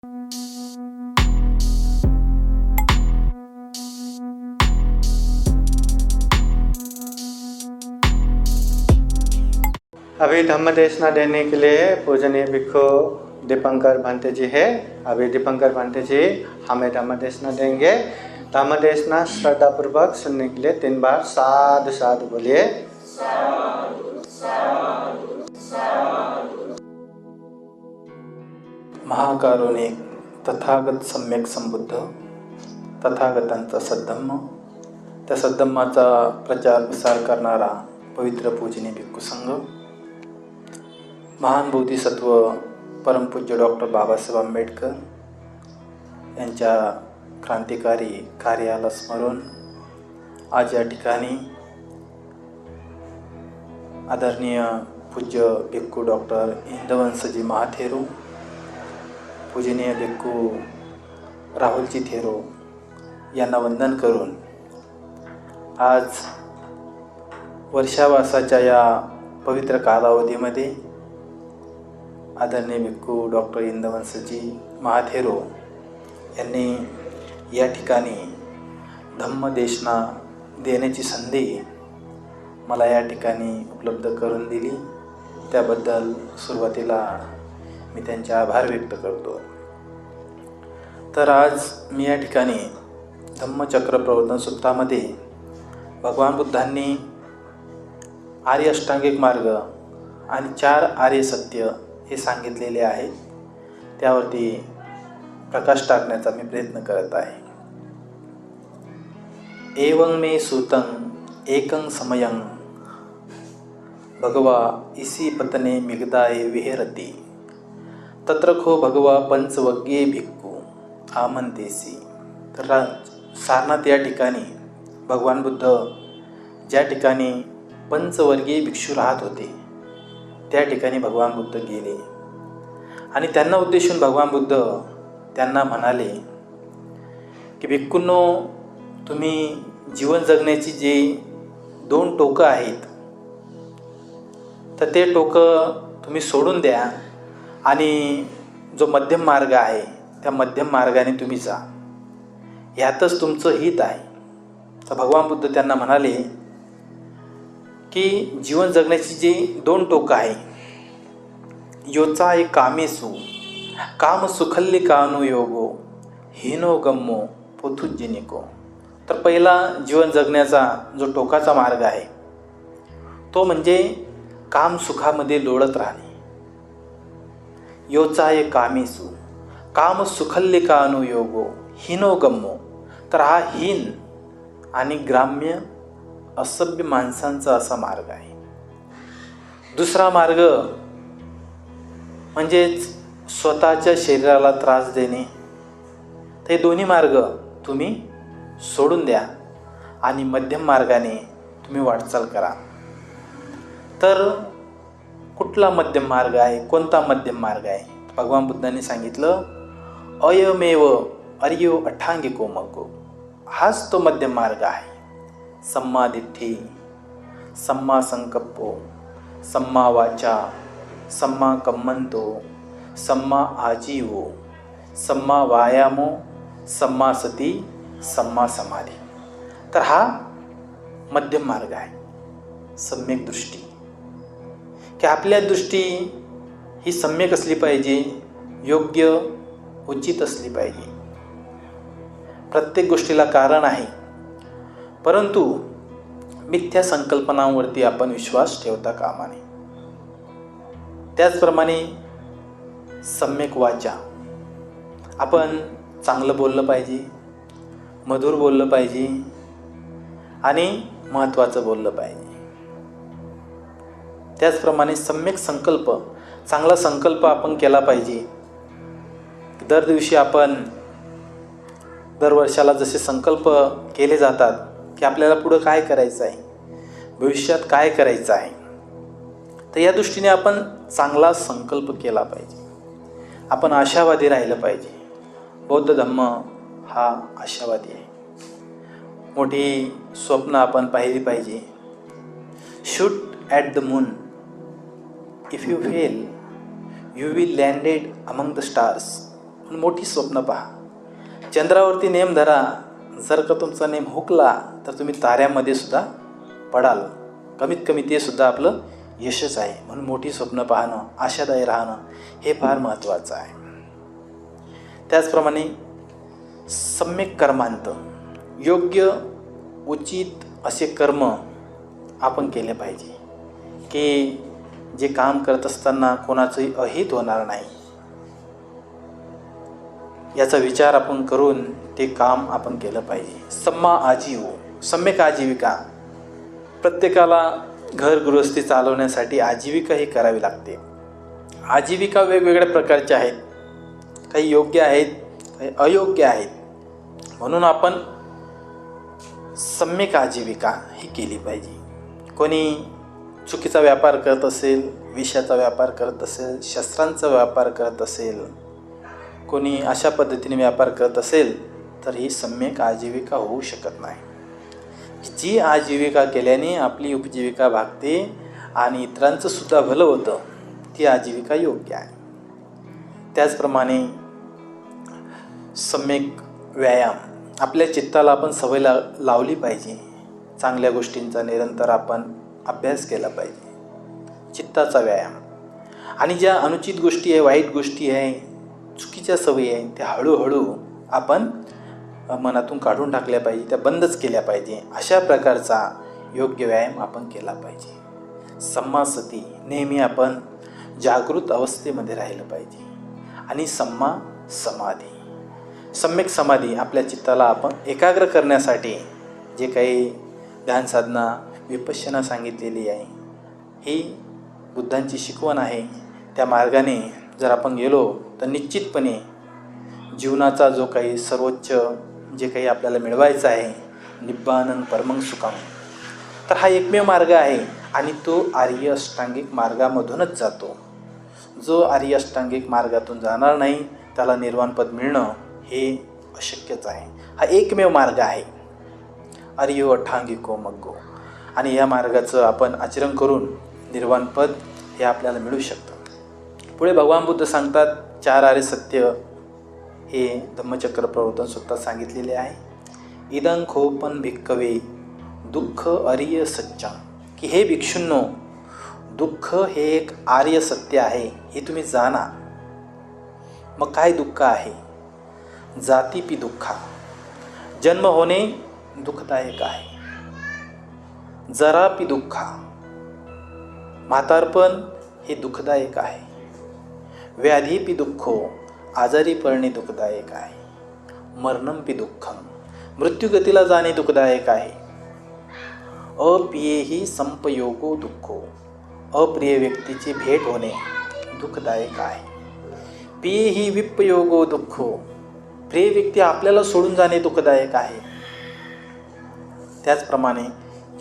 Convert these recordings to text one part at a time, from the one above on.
अभी धम्म देशना देने के लिए पूजनीय भिक्षु दीपंकर भंते जी है। अभी दीपंकर भंते जी हमें धम्म देशना देंगे। धम्म देशना श्रद्धा पूर्वक सुनने के लिए 3 बार साधु साधु बोलिए। महाकारुणिक तथागत सम्यक संबुद्ध तथागतांचा सद्धम्म, त्या सद्धम्माचा प्रचार प्रसार करणारा पवित्र पूजनीय भिक्खू संघ, महान बोधिसत्व परमपूज्य डॉक्टर बाबासाहेब आंबेडकर यांच्या क्रांतिकारी कार्याला स्मरून आज या ठिकाणी आदरणीय पूज्य भिक्खू डॉक्टर इंदवंसजी महाथेरो, पूजनीय भिक्खू राहुलजी थेरो यांना वंदन करून आज वर्षावासाच्या या पवित्र कालावधीमध्ये आदरणीय भिक्खू डॉक्टर इंदवंसजी महाथेरो यांनी या ठिकाणी धम्मदेशना देण्याची संधी मला या ठिकाणी उपलब्ध करून दिली, त्याबद्दल सुरुवातीला मी त्यांचे आभार व्यक्त करतो। तर आज मी या ठिकाणी धम्मचक्र प्रवर्तन सूत्रामध्ये भगवान बुद्धांनी आर्य अष्टांगिक मार्ग आणि 4 आर्य सत्य हे सांगितलेले आहे, त्यावरती प्रकाश टाकण्याचा मी प्रयत्न करत आहे। एवं मे सूतं एकं समयं भगवा इसी पतने मिगदाये विहरती तत्र खो भगवा पंचवग्ये भिक्खू आमंतेसी। तर सारनाथ या ठिकाणी भगवान बुद्ध ज्या ठिकाणी पंचवर्गीय भिक्षू राहत होते त्या ठिकाणी भगवान बुद्ध गेले आणि त्यांना उद्देशून भगवान बुद्ध त्यांना म्हणाले की भिक्खूंनो, तुम्ही जीवन जगण्याची जी 2 टोकं आहेत तर ते टोकं तुम्ही सोडून द्या आणि जो मध्यम मार्ग आहे त्या मध्यम मार्गाने तुम्ही जा, ह्यातच तुमचं हित आहे। तर भगवान बुद्ध त्यांना म्हणाले की जीवन जगण्याची जी 2 टोकं आहे, योचा एक कामेसु काम सुखल्ली कानुयोगो हिनो गम्मो पोथुज्जिनिको। तर पहिला जीवन जगण्याचा जो टोकाचा मार्ग आहे तो म्हणजे काम सुखामध्ये लोळत राहणे। योचा एक कामेसु काम सुखल्ली कानुयोगो हिनो गम्मो। तर हा हीन आणि ग्राम्य असभ्य माणसांचा असा मार्ग आहे। दुसरा मार्ग म्हणजेच स्वतःच्या शरीराला त्रास देणे। ते दोन्ही मार्ग तुम्ही सोडून द्या आणि मध्यम मार्गाने तुम्ही वाटचाल करा। तर कुठला मध्यम मार्ग आहे, कोणता मध्यम मार्ग आहे? भगवान बुद्धांनी सांगितलं अयमेव अर्यो अठांगिको मग्गो। हाच तो मध्यम मार्ग आहे। सम्मा दिठ्ठी, सम्मा संकप्पो, सम्मा वाचा, सम्मा कम्मंतो, सम्मा आजीवो, सम्मा वायामो, सम्मा सती, सम्मा समाधी। तर हा मध्यम मार्ग आहे। सम्यक दृष्टी, की आपल्या दृष्टी ही सम्यक असली पाहिजे, योग्य उचित असली पाहिजे। प्रत्येक गोष्टीला कारण आहे, परंतु मिथ्या संकल्पनांवरती आपण विश्वास ठेवता कामा नये। त्याचप्रमाणे सम्यक वाचा, आपण चांगलं बोललं पाहिजे, मधुर बोललं पाहिजे आणि महत्त्वाचं बोललं पाहिजे। त्याचप्रमाणे सम्यक संकल्प, चांगला संकल्प आपण केला पाहिजे। दर दिवशी आपण दर वर्षाला जसे संकल्प केले जातात की आपल्याला पुढं काय करायचं आहे, भविष्यात काय करायचं आहे, तर या दृष्टीने आपण चांगला संकल्प केला पाहिजे। आपण आशावादी राहिलं पाहिजे। बौद्ध धम्म हा आशावादी आहे। मोठी स्वप्न आपण पाहिली पाहिजे। Shoot at the moon, if you fail you will landed among the stars. मोठी स्वप्न पहा. चंद्रावरती नेम धरा, जर का तुमचा नेम हुकला तर तुम्ही ताऱ्यामध्ये सुद्धा पडाल. कमीत कमी ते सुद्धा आपलं यशच आहे. म्हणून मोठी स्वप्न पाहणं, आशादायी राहणं हे फार महत्त्वाचं आहे. त्याचप्रमाणे सम्यक कर्मांत, योग्य उचित असे कर्म आपण केले पाहिजे की जे काम करत असताना कोणाचंही अहित होणार नाही, याचा विचार आपण करून ते काम आपण केलं पाहिजे. सम्मा आजीव, सम्यक आजीविका. प्रत्येकाला घरगृहस्थी चालवण्यासाठी आजीविका ही करावी लागते. आजीविका वेगवेगळ्या प्रकारच्या आहेत, काही योग्य आहेत, काही अयोग्य आहेत. म्हणून आपण सम्यक आजीविका ही केली पाहिजे. कोणी चुकीचा व्यापार करत असेल, विषयाचा व्यापार करत असेल, शस्त्रांचा व्यापार करत असेल, कोणी अशा पद्धतीने व्यापार करत असेल तर ही सम्यक आजीविका होऊ शकत नाही. जी आजीविका केल्याने आपली उपजीविका भागते आणि इतरांचं सुद्धा भलं होतं, ती आजीविका योग्य आहे. त्याचप्रमाणे सम्यक व्यायाम. आपल्या चित्ताला आपण सवय लावली पाहिजे. चांगल्या गोष्टींचा निरंतर आपण अभ्यास केला पाहिजे, चित्ताचा व्यायाम. आणि ज्या अनुचित गोष्टी आहे, वाईट गोष्टी आहे, चुकीच्या सवयी आहे, त्या हळूहळू आपण मनातून काढून टाकल्या पाहिजे, त्या बंदच केल्या पाहिजे. अशा प्रकारचा योग्य व्यायाम आपण केला पाहिजे. सम्मा सती, नेहमी आपण जागृत अवस्थेमध्ये राहिलं पाहिजे. आणि सम्मा समाधी, सम्यक समाधी. आपल्या चित्ताला आपण एकाग्र करण्यासाठी जे काही ध्यान साधना विपश्यना सांगितलेली आहे, ही बुद्धांची शिकवण आहे. त्या मार्गाने जर आपण गेलो तर निश्चितपणे जीवनाचा जो काही सर्वोच्च जे काही आपल्याला मिळवायचं आहे, निब्बानं परमं सुखं, तर हा एकमेव मार्ग आहे. आणि तो आर्य अष्टांगिक मार्गामधूनच जातो. जो आर्य अष्टांगिक मार्गातून जाणार नाही त्याला निर्वाणपद मिळणं हे अशक्यच आहे. हा एकमेव मार्ग आहे, आर्यो अष्टांगिको मग्गो. आणि या मार्गाचं आपण आचरण करून निर्वाणपद हे आपल्याला मिळू शकतं. पुढे भगवान बुद्ध सांगतात, 4 आर्य सत्य हे धम्मचक्र प्रवर्तन सुद्धा सांगितलेले आहे. इदं खोपन भिक्कवे दुःख आर्य सत्यं, की हे भिक्षुंनो, दुःख हे एक आर्य सत्य आहे, हे तुम्ही जाणा. मग काय दुःख आहे? जातीपी दुःखा, जन्म होणे दुःखदायक आहे. जरापी दुःखा, म्हातारपण हे दुःखदायक आहे. व्याधीपी दुःखो, आजारी पडणे दुःखदायक आहे. मरणंपी दुःखम, मृत्युगतीला जाणे दुःखदायक आहे. अप्रियेही संपयोगो दुःखो, अप्रिय व्यक्तीची भेट होणे दुःखदायक आहे. पियेही विपयोगो दुःखो, प्रिय व्यक्ती आपल्याला सोडून जाणे दुःखदायक आहे. त्याचप्रमाणे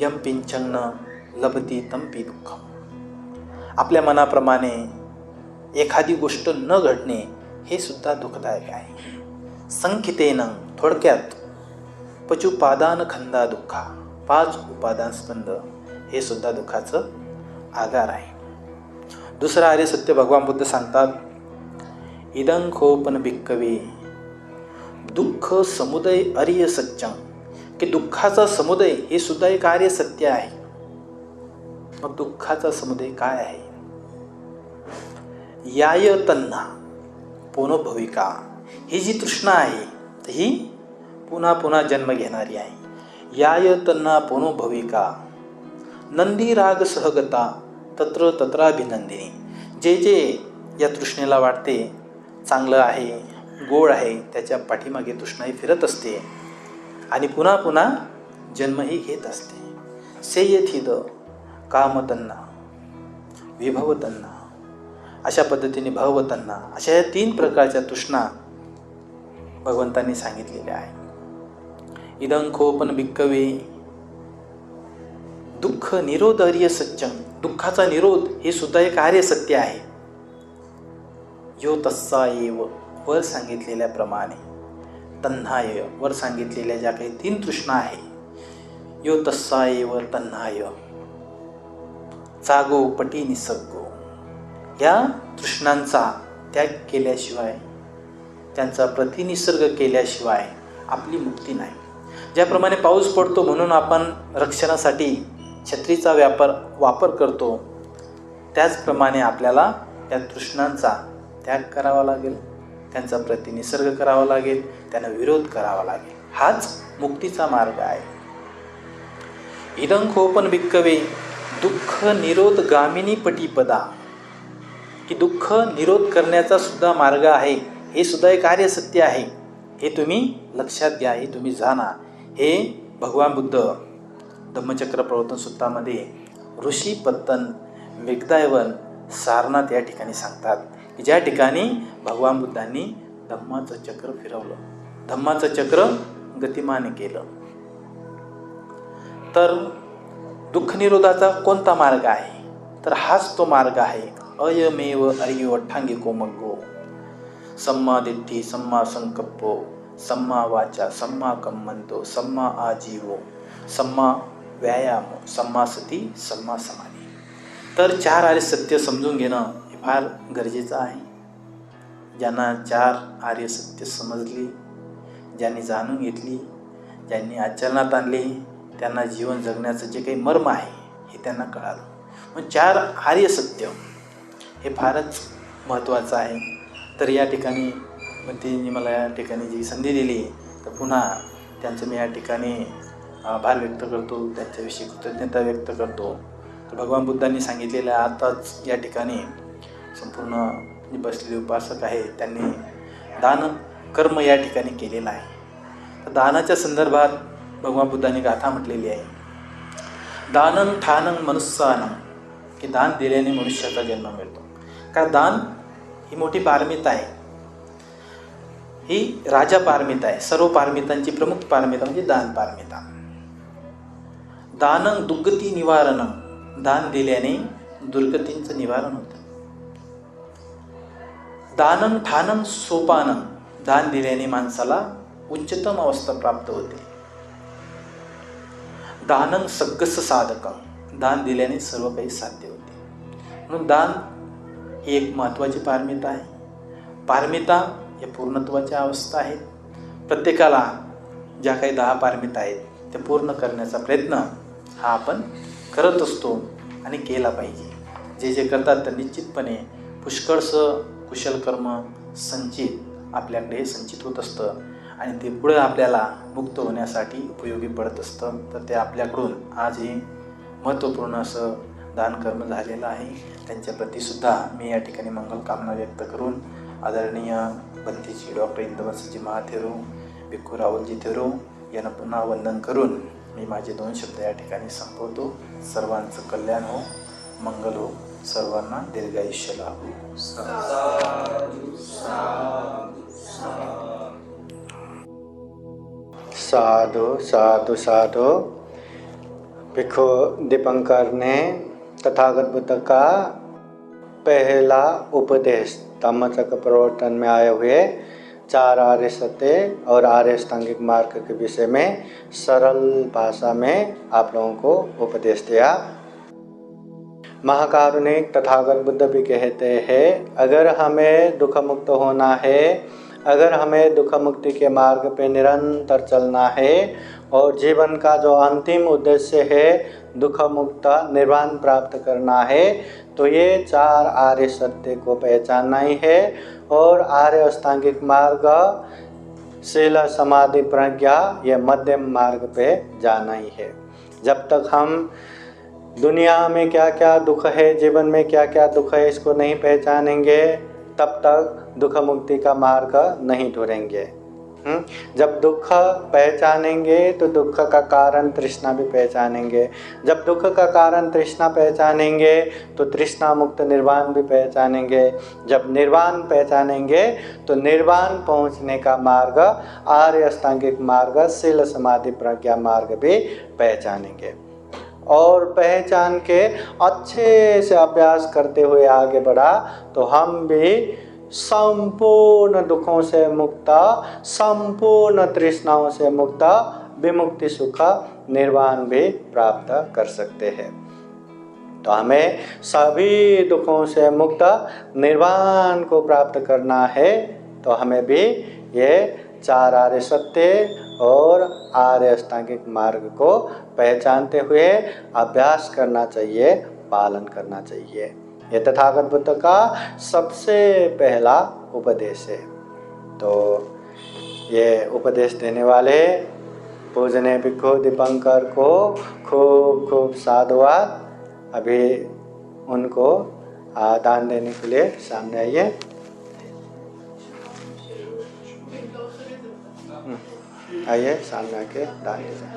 यम पिंचंग न लभती तंपी दुःखम, आपल्या मनाप्रमाणे एखादी गोष्ट न घडणे हे सुद्धा दुःखदायक आहे. संकितेनं, थोडक्यात पचुपादान खंदा दुःखा, 5 उपादान स्कंद हे सुद्धा दुःखाचं आगार आहे. दुसरं आर्य सत्य भगवान बुद्ध सांगतात, इदं खोपन भिक्कवे दुःख समुदय आर्य सत्यं, की दुःखाचा समुदय हे सुद्धा एक आर्य सत्य आहे. मग दुःखाचा समुदय काय आहे? याय तन्ना पुनर्भविका, ही जी तृष्णा आहे ही पुन्हा पुन्हा जन्म घेणारी आहे. याय तन्ना पुनर्भविका नंदी राग सहगता तत्र तत्राभिनंदिनी, जे जे या तृष्णेला वाटते चांगलं आहे, गोड आहे, त्याच्या पाठीमागे तृष्णाही फिरत असते आणि पुन्हा पुन्हा जन्मही घेत असते. सेयथिद कामतन्ना विभवतन्ना, अशा पद्धतीने भवतन्ना, अशा या 3 प्रकारच्या तृष्णा भगवंतांनी सांगितलेल्या आहे. इदं खोपन भिक्कवे दुःख निरोध आर्य सत्यं, दुःखाचा निरोध हे सुद्धा एक आर्य सत्य आहे. यो तस्सा एव, वर सांगितलेल्याप्रमाणे, तन्हाय, वर सांगितलेल्या ज्या काही 3 तृष्णा आहे, यो तस्सा एव तन्हाय जागो पटी निसर्गो, या तृष्णांचा त्याग केल्याशिवाय, त्यांचा प्रतिनिसर्ग केल्याशिवाय आपली मुक्ती नाही. ज्याप्रमाणे पाऊस पडतो म्हणून आपण रक्षणासाठी छत्रीचा वापर करतो, त्याचप्रमाणे आपल्याला त्या तृष्णांचा त्याग करावा लागेल, त्यांचा प्रतिनिसर्ग करावा लागेल, त्यांना विरोध करावा लागेल. हाच मुक्तीचा मार्ग आहे. इदं खोपन भिक्कवे दुःख निरोध गामिनी पटीपदा, की दुःख निरोध करण्याचा सुद्धा मार्ग आहे. हे सुद्धा एक आर्य सत्य आहे. हे तुम्ही लक्षात घ्या, हे तुम्ही जाणा. हे भगवान बुद्ध धम्मचक्र प्रवर्तन सूत्रामध्ये ऋषी पत्तन मेघदायवन सारनाथ या ठिकाणी सांगतात की ज्या ठिकाणी भगवान बुद्धांनी धम्माचं चक्र फिरवलं, धम्माचं चक्र गतिमान केलं. तर दुःख निरोधाचा कोणता मार्ग आहे? तर हाच तो मार्ग आहे. अयमेव अर्यो अठ्ठांगिको मग्गो सम्मा दिट्ठी सम्मा संकप्पो सम्मा वाचा सम्मा कम्मंतो सम्मा आजीवो सम्मा व्यायामो सम्मा सती सम्मा समाधी. तर चार आर्य सत्य समजून घेणं हे फार गरजेचं आहे. ज्यांना चार आर्य सत्य समजली, ज्यांनी जाणून घेतली, ज्यांनी आचरणात आणली, त्यांना जीवन जगण्याचं जे काही मर्म आहे हे त्यांना कळालं. मग चार आर्य सत्य हे फारच महत्त्वाचं आहे. तर या ठिकाणी त्यांनी मला या ठिकाणी जी संधी दिली, तर पुन्हा त्यांचं मी या ठिकाणी आभार व्यक्त करतो, त्यांच्याविषयी कृतज्ञता व्यक्त करतो. तर भगवान बुद्धांनी सांगितलेलं आताच या ठिकाणी संपूर्ण जे बसलेले उपासक आहे त्यांनी दान कर्म या ठिकाणी केलेलं आहे. तर दानाच्या संदर्भात भगवान बुद्धांनी गाथा म्हटलेली आहे. दानं ठानं मनुस्सानं, की दान दिल्याने मनुष्याचा जन्म मिळतो. कारण दान ही मोठी पारमिता आहे, ही राजा पारमिता आहे. सर्व पारमितांची प्रमुख पारमिता म्हणजे दान पारमिता. दानं दुर्गती निवारणं, दान दिल्याने दुर्गतींचं निवारण होतं. दानं ठानं सोपानं, दान दिल्याने माणसाला उच्चतम अवस्था प्राप्त होते. दानं सग्गस साधकं, दान दिल्याने सर्व काही साध्य होते. म्हणून दान ही एक महत्त्वाची पारमिता आहे. पारमिता या पूर्णत्वाच्या अवस्था आहेत. प्रत्येकाला ज्या काही 10 पारमिता आहेत त्या पूर्ण करण्याचा प्रयत्न हा आपण करत असतो आणि केला पाहिजे. जे जे करतात तर निश्चितपणे पुष्कळसं कुशल कर्म संचित आपल्याकडे संचित होत असतं आणि ते पुढे आपल्याला मुक्त होण्यासाठी उपयोगी पडत असतं. तर ते आपल्याकडून आज हे महत्त्वपूर्ण असं दानकर्म झालेलं आहे. त्यांच्याप्रतीसुद्धा मी या ठिकाणी मंगलकामना व्यक्त करून आदरणीय बंतीजी डॉक्टर इंदवसजी महाथेरो, भिक्खू राहुलजी थेरो यांना पुन्हा वंदन करून मी माझे 2 शब्द या ठिकाणी संपवतो. सर्वांचं कल्याण हो, मंगल हो, सर्वांना दीर्घायुष्य लाभो. साधु साधु साधु. भिक्खु दीपंकर ने तथागत बुद्ध का पहला उपदेश धम्मचक्र प्रवर्तन में आए हुए 4 आर्य सत्य और आर्य अष्टांगिक मार्ग के विषय में सरल भाषा में आप लोगों को उपदेश दिया. महाकारुणिक तथागत बुद्ध भी कहते हैं, अगर हमें दुख मुक्त होना है, अगर हमें दुख मुक्ति के मार्ग पे निरंतर चलना है और जीवन का जो अंतिम उद्देश्य है दुख मुक्त निर्वाण प्राप्त करना है, तो ये 4 आर्य सत्य को पहचानना ही है और आर्य अष्टांगिक मार्ग शील समाधि प्रज्ञा ये मध्यम मार्ग पे जाना ही है. जब तक हम दुनिया में क्या क्या दुख है, जीवन में क्या क्या दुख है, इसको नहीं पहचानेंगे तब तक दुख मुक्ति का मार्ग नहीं ढूंढेंगे. जब दुख पहचानेंगे तो दुख का कारण तृष्णा भी पहचानेंगे. जब दुख का कारण तृष्णा पहचानेंगे तो तृष्णा मुक्त निर्वाण भी पहचानेंगे. जब निर्वाण पहचानेंगे तो निर्वाण पहुंचने का मार्ग आर्य अष्टांगिक मार्ग शील समाधि प्रज्ञा मार्ग भी पहचानेंगे. और पहचान के अच्छे से अभ्यास करते हुए आगे बढ़ा तो हम भी संपूर्ण दुखों से मुक्त, संपूर्ण तृष्णाओं से मुक्त, विमुक्ति सुख निर्वाण भी प्राप्त कर सकते हैं. तो हमें सभी दुखों से मुक्त निर्वाण को प्राप्त करना है. तो हमें भी ये 4 आर्य सत्य और आर्य अष्टांगिक मार्ग को पहचानते हुए अभ्यास करना चाहिए, पालन करना चाहिए। ये तथागत बुद्ध का सबसे पहला उपदेश है। तो ये उपदेश देने वाले पूजनीय भिक्षु दीपंकर को खूब खूब साधुवाद। अभी उनको दान देने के लिए सामने आइए। आइए सामने आके दान दीजिए।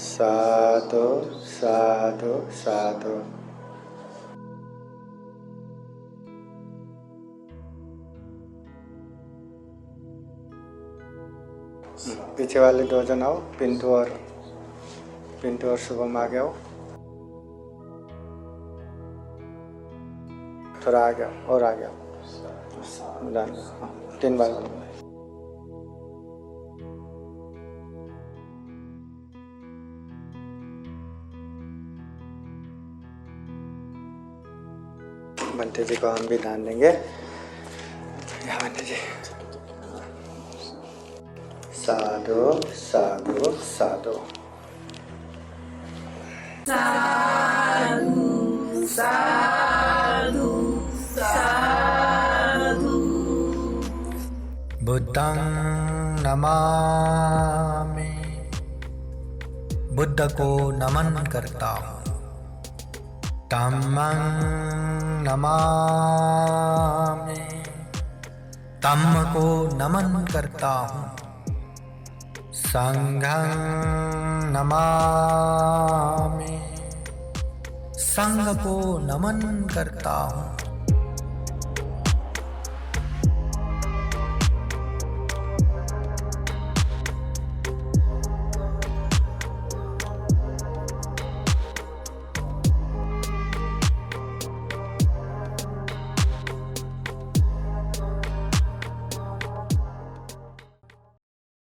साधु साधु साधु। पीछे वाले 2 जन आओ, पिंटू और शुभम आ गया हो। थोड़ा आ गया और आ गया। 3 बार। बंटे जी को हम भी दान देंगे। बंटे जी। साधु साधु साधु। साधु साधु साधु। बुद्धं नमामि, बुद्ध को नमन करता हूँ। धम्मं नमामि, धम्म को नमन करता हूँ। संघं नमामि, संघ को नमन करता हूँ।